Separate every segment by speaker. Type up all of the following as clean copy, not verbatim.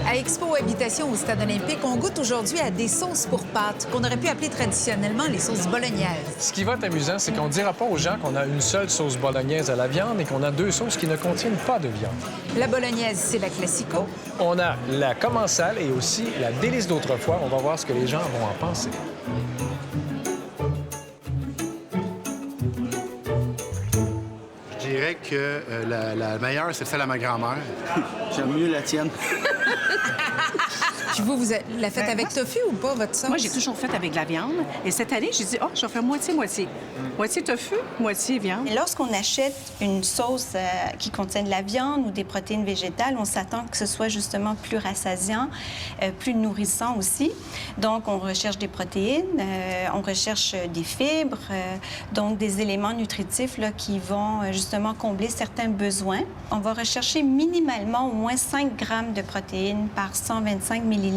Speaker 1: À Expo Habitation au Stade olympique, on goûte aujourd'hui à des sauces pour pâtes qu'on aurait pu appeler traditionnellement les sauces bolognaises.
Speaker 2: Ce qui va être amusant, c'est qu'on ne dira pas aux gens qu'on a une seule sauce bolognaise à la viande et qu'on a deux sauces qui ne contiennent pas de viande.
Speaker 1: La bolognaise, c'est la classico.
Speaker 2: On a la commensale et aussi la délice d'autrefois. On va voir ce que les gens vont en penser.
Speaker 3: Je dirais que la meilleure, c'est celle à ma grand-mère.
Speaker 4: J'aime mieux la tienne.
Speaker 1: Puis vous la faites avec tofu ou pas, votre sauce?
Speaker 5: Moi, j'ai toujours fait avec de la viande. Et cette année, j'ai dit, oh, je vais faire moitié-moitié. Moitié tofu, moitié viande.
Speaker 6: Et lorsqu'on achète une sauce qui contient de la viande ou des protéines végétales, on s'attend que ce soit justement plus rassasiant, plus nourrissant aussi. Donc, on recherche des protéines, on recherche des fibres, donc des éléments nutritifs là, qui vont justement combler certains besoins. On va rechercher minimalement au moins 5 grammes de protéines par 125 millilitres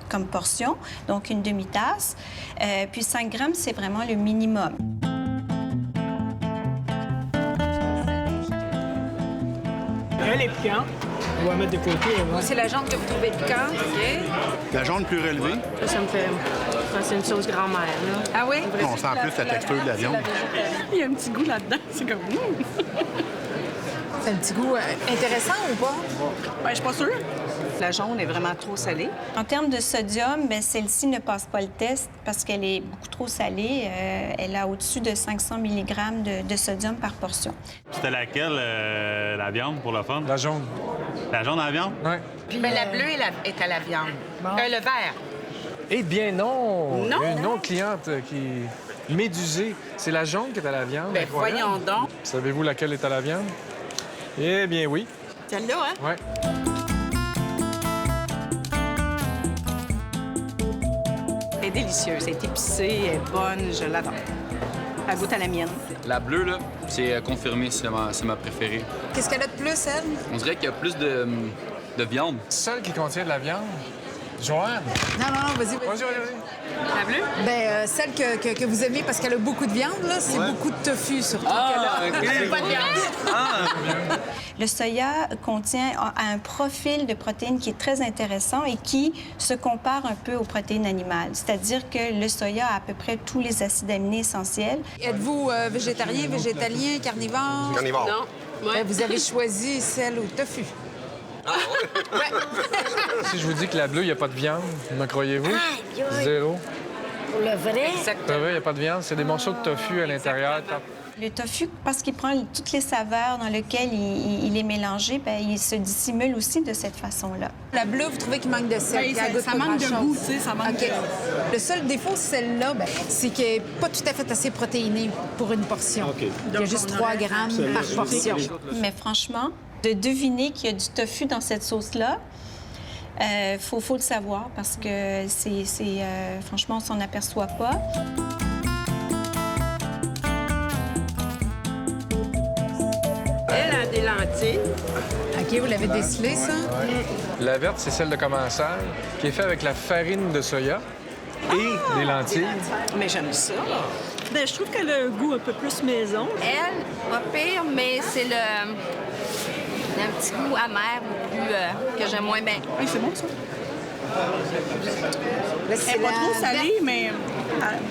Speaker 6: comme portion, donc une demi-tasse. Puis 5 grammes, c'est vraiment le minimum.
Speaker 7: Elle est piquante. On va mettre de côté.
Speaker 1: C'est la viande que vous trouvez piquante, OK?
Speaker 3: La jaune plus relevée.
Speaker 8: Ça me fait... C'est une sauce grand-mère, là.
Speaker 1: Ah oui?
Speaker 3: On sent plus la texture de la viande.
Speaker 5: Il y a un petit goût là-dedans. C'est comme...
Speaker 1: C'est un petit goût intéressant ou pas?
Speaker 5: Ben, je suis pas sûre. La jaune est vraiment trop salée.
Speaker 6: En termes de sodium, bien, celle-ci ne passe pas le test parce qu'elle est beaucoup trop salée. Elle a au-dessus de 500 mg de sodium par portion.
Speaker 9: C'était laquelle, la viande, pour le fun?
Speaker 2: La jaune.
Speaker 9: La jaune à la viande?
Speaker 2: Oui.
Speaker 10: Bien, la bleue est à la viande. Le vert.
Speaker 2: Eh bien, non!
Speaker 10: Non?
Speaker 2: Une autre cliente qui... médusée. C'est la jaune qui est à la viande.
Speaker 10: Bien, voyons donc.
Speaker 2: Savez-vous laquelle est à la viande? Eh bien, oui.
Speaker 10: Celle-là, hein?
Speaker 2: Oui.
Speaker 5: Elle est délicieuse, elle est épicée, elle est bonne, je l'adore. Elle goûte à la mienne.
Speaker 11: La bleue, là, c'est confirmé, c'est ma préférée.
Speaker 1: Qu'est-ce qu'elle a de plus, elle?
Speaker 11: On dirait qu'il y a plus de viande.
Speaker 2: Celle qui contient de la viande. Joanne?
Speaker 1: Non, vas-y.
Speaker 2: Vas-y.
Speaker 10: La bleue?
Speaker 1: Bien, celle que vous aimez parce qu'elle a beaucoup de viande, là, c'est beaucoup de tofu, surtout.
Speaker 10: Elle a pas de viande.
Speaker 6: Le soya a un profil de protéines qui est très intéressant et qui se compare un peu aux protéines animales. C'est-à-dire que le soya a à peu près tous les acides aminés essentiels.
Speaker 1: Êtes-vous végétarien, végétalien, carnivore?
Speaker 3: Carnivore.
Speaker 10: Non. Ouais.
Speaker 1: Ben, vous avez choisi celle au tofu.
Speaker 2: Si je vous dis que la bleue, il n'y a pas de viande, me croyez-vous? Zéro.
Speaker 8: Pour le vrai?
Speaker 2: C'est vrai, il n'y a pas de viande. C'est des morceaux de tofu à l'intérieur.
Speaker 6: Le tofu, parce qu'il prend toutes les saveurs dans lesquelles il est mélangé, bien, il se dissimule aussi de cette façon-là.
Speaker 1: La bleue, vous trouvez qu'il manque de sel?
Speaker 5: Oui,
Speaker 1: qu'elle goûte
Speaker 5: ça
Speaker 1: pas
Speaker 5: manque de
Speaker 1: grand-chose?
Speaker 5: goût, tu sais, ça manque
Speaker 1: OK.
Speaker 5: de...
Speaker 1: Le seul défaut, celle-là, ben, c'est qu'elle n'est pas tout à fait assez protéinée pour une portion.
Speaker 7: OK.
Speaker 1: Il y a juste 3 grammes par portion.
Speaker 6: Mais franchement, de deviner qu'il y a du tofu dans cette sauce-là, faut le savoir parce que franchement, on s'en aperçoit pas.
Speaker 10: Elle a des lentilles.
Speaker 1: OK, vous l'avez décelé, ça?
Speaker 2: La verte, c'est celle de commensal, qui est faite avec la farine de soya et des lentilles.
Speaker 5: Mais j'aime ça.
Speaker 7: Bien, je trouve qu'elle a un goût un peu plus maison.
Speaker 8: Elle, pas pire, mais c'est un petit goût amer ou plus que j'aime moins bien.
Speaker 5: Oui, c'est bon, ça.
Speaker 1: Là,
Speaker 5: Elle n'est pas trop salée, mais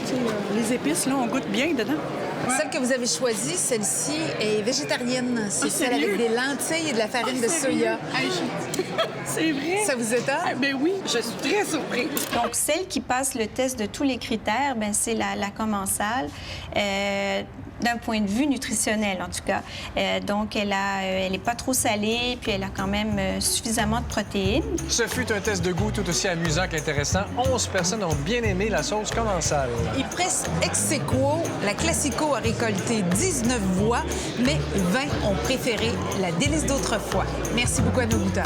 Speaker 5: tu sais, les épices, là, on goûte bien dedans.
Speaker 1: Celle que vous avez choisie, celle-ci, est végétarienne. C'est celle avec des lentilles et de la farine de soya.
Speaker 5: C'est vrai.
Speaker 1: Ça vous étonne?
Speaker 5: Ben oui, je suis très surprise.
Speaker 6: Donc, celle qui passe le test de tous les critères, ben c'est la commensale, d'un point de vue nutritionnel, en tout cas. Donc, elle est pas trop salée, puis elle a quand même suffisamment de protéines.
Speaker 2: Ce fut un test de goût tout aussi amusant qu'intéressant. 11 personnes ont bien aimé la sauce commensale.
Speaker 1: Il presse ex aequo. La Classico a récolté 19 voix, mais 20 ont préféré la délice d'autrefois. Merci beaucoup à nos goûteurs.